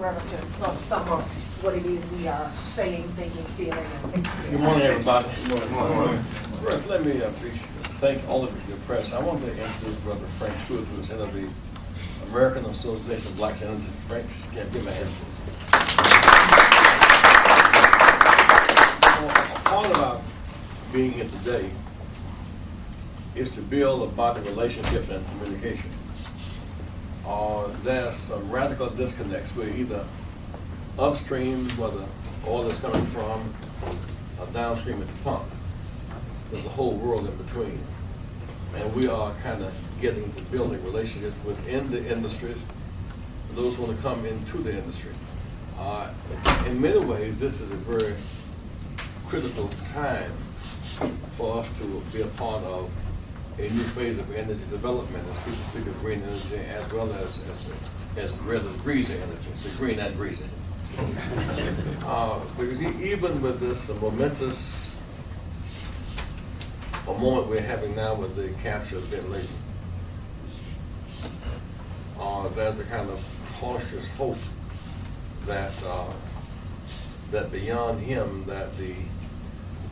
Reverend, to sum up what it is we are saying, thinking, feeling, and Good morning, everybody. Good morning. First, let me thank all of your press. I want to introduce Brother Frank Stewart, who is head of the American Association of Blacks in Energy. Frank, can give my hand, please. All about being here today is to build about the relationships and communication. There's some radical disconnects. We're either upstream, where the oil is coming from, or downstream at the pump. There's a whole world in between. And we are kind of getting to building relationships within the industries, and those who want to come into the industry. In many ways, this is a very critical time for us to be a part of a new phase of energy development, as people speak of green energy, as well as greasy energy, the green and greasy. Because even with this momentous moment we're having now with the capture of Ben Laden, there's a kind of cautious hope that that beyond him, that the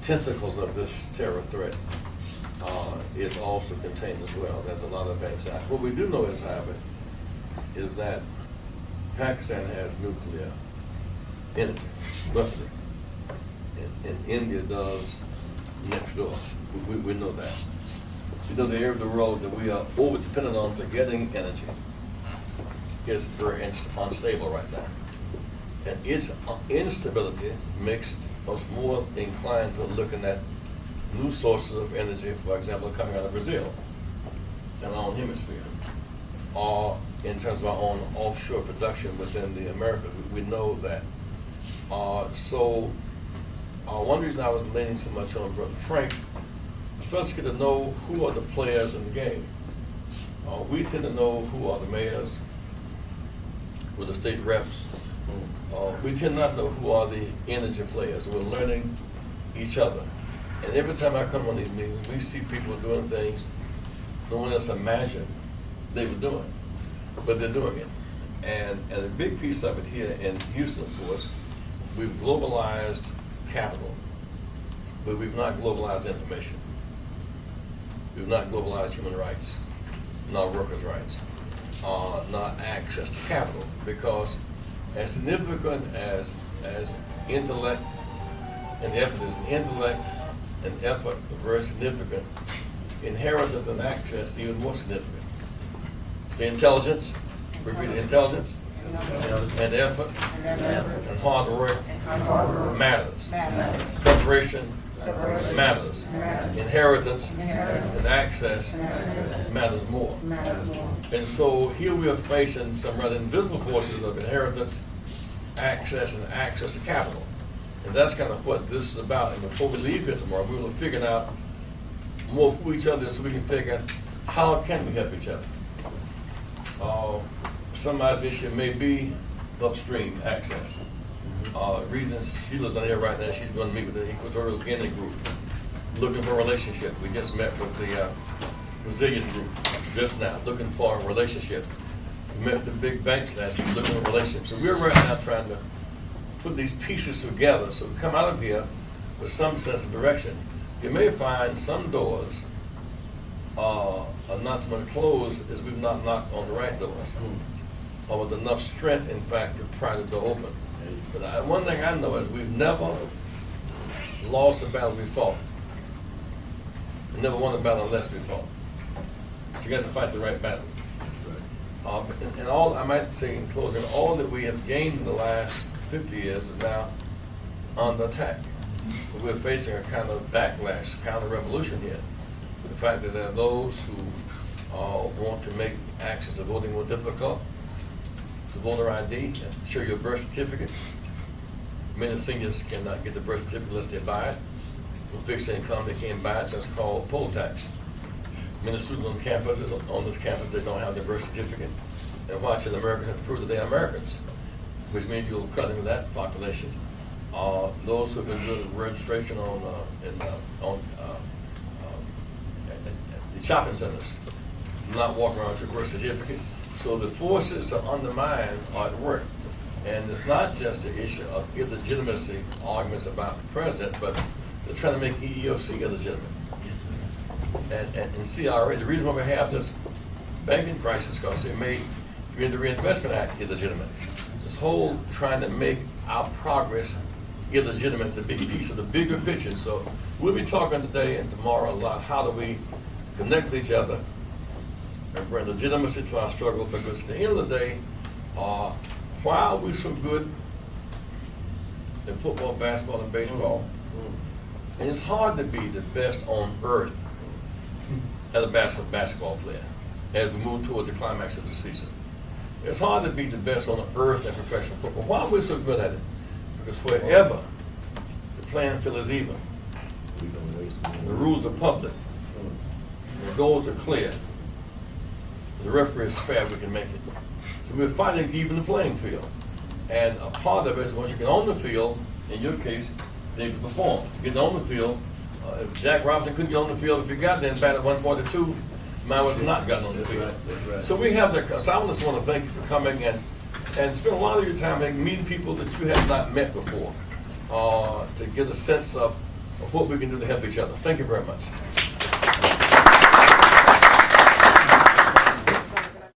tentacles of this terror threat is also contained as well. There's a lot of anxiety. What we do know is, however, is that Pakistan has nuclear energy, roughly, and India does next door. We know that. We know the area of the world that we are over dependent on for getting energy is very unstable right now. And its instability makes us more inclined to looking at new sources of energy, for example, coming out of Brazil and our own hemisphere, or in terms of our own offshore production within the Americas. We know that. So one reason I was leaning so much on Brother Frank was first to get to know who are the players in the game. We tend to know who are the mayors, who are the state reps. We tend not to know who are the energy players. We're learning each other. And every time I come on these meetings, we see people doing things no one else imagined they were doing, but they're doing it. And a big piece of it here in Houston, of course, we've globalized capital, but we've not globalized information. We've not globalized human rights, not workers' rights, not access to capital, because as significant as intellect and effort is, intellect and effort are very significant, inheritance and access even more significant. See, intelligence, repeat, intelligence and effort and hard work matters. Preparation matters. Inheritance and access matters more. And so here we are facing some rather invisible forces of inheritance, access, and access to capital. And that's kind of what this is about. And before we leave here tomorrow, we will have figured out more for each other so we can figure out how can we help each other. Somebody's issue may be upstream access. Reasons Sheila's not here right now, she's going to meet with the Equatorial Guinea group, looking for a relationship. We just met with the Brazilian group just now, looking for a relationship. We met with the big banks last week, looking for a relationship. So we're right now trying to put these pieces together so we come out of here with some sense of direction. You may find some doors are not so much closed as we've not knocked on the right doors, or with enough strength, in fact, to pry the door open. But one thing I know is we've never lost a battle we fought. We never won a battle unless we fought. So you got to fight the right battle. And all, I might say in closing, all that we have gained in the last 50 years is now under attack. We're facing a kind of backlash, counter-revolution here. The fact that there are those who want to make access to voting more difficult, the voter ID, show your birth certificate. Many seniors cannot get the birth certificate unless they buy it. With fixed income, they can't buy it, so it's called poll tax. Many students on campuses, on this campus, they don't have their birth certificate. And why should Americans have to prove that they are Americans? Which means you'll cut into that population. Those who have been doing registration on the shopping centers, not walking around with your birth certificate. So the forces to undermine are at work. And And it's not just the issue of illegitimacy arguments about the president, but they're trying to make EEOC illegitimate. And CRA, the reason why we have this banking crisis, because they made the Reinvestment Act illegitimate. This whole trying to make our progress illegitimate is a big piece of the bigger picture. So we'll be talking today and tomorrow a lot, how do we connect with each other and bring legitimacy to our struggle, because at the end of the day, why are we so good in football, basketball, and baseball? And it's hard to be the best on earth as a basketball player as we move toward the climax of the season. It's hard to be the best on earth in professional football. Why are we so good at it? Because wherever the playing field is even, the rules are public, the goals are clear, the referee is fair, we can make it. So we're fighting to even the playing field. And a part of it is once you get on the field, in your case, they can perform. Getting on the field, if Jack Robinson couldn't get on the field, if you got there and batted 142, mine was not gotten on the field. Right. So we have the, so I just want to thank you for coming and spend a lot of your time meeting people that you have not met before, to get a sense of what we can do to help each other. Thank you very much.